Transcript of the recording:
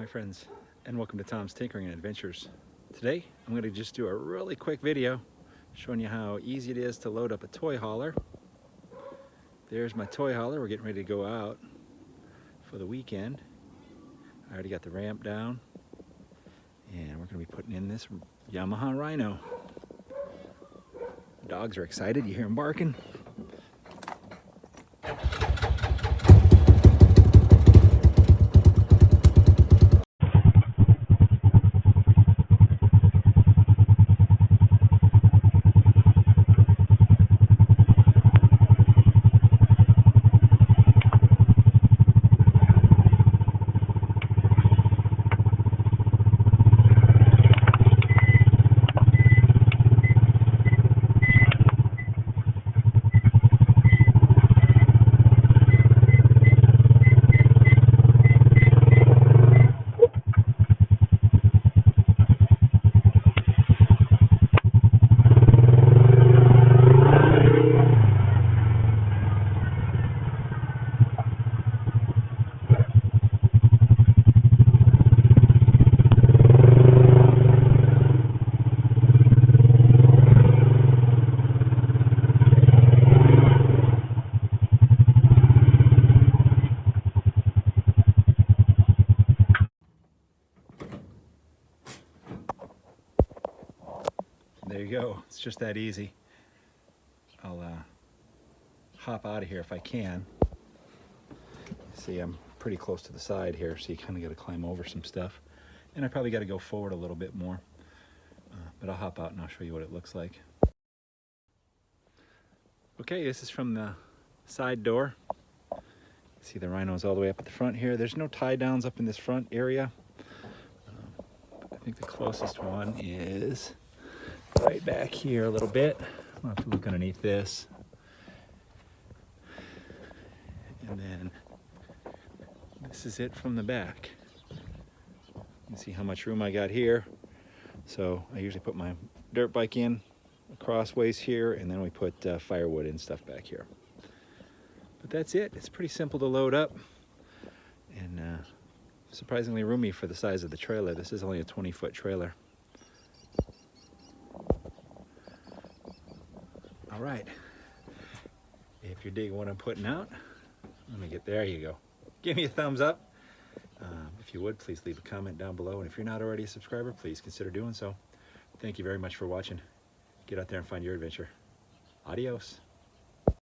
my friends, and welcome to Tom's Tinkering and Adventures. Today I'm going to just do a really quick video showing you how easy it is to load up a toy hauler. There's my toy hauler. We're getting ready to go out for the weekend. I already got the ramp down and we're going to be putting in this Yamaha Rhino. The dogs are excited. You hear them barking. There you go. It's just that easy. I'll hop out of here if I can. See, I'm pretty close to the side here, so you kind of got to climb over some stuff. And I probably got to go forward a little bit more. But I'll hop out and I'll show you what it looks like. Okay, this is from the side door. See, the Rhino's all the way up at the front here. There's no tie downs up in this front area. I think the closest one is right back here a little bit. I'll have to look underneath this. And then this is it from the back. You can see how much room I got here. So I usually put my dirt bike in crossways here, and then we put firewood and stuff back here. But that's it. It's pretty simple to load up and surprisingly roomy for the size of the trailer. This is only a 20-foot trailer. All right, if you're digging what I'm putting out, there you go. Give me a thumbs up. If you would, please leave a comment down below. And if you're not already a subscriber, please consider doing so. Thank you very much for watching. Get out there and find your adventure. Adios.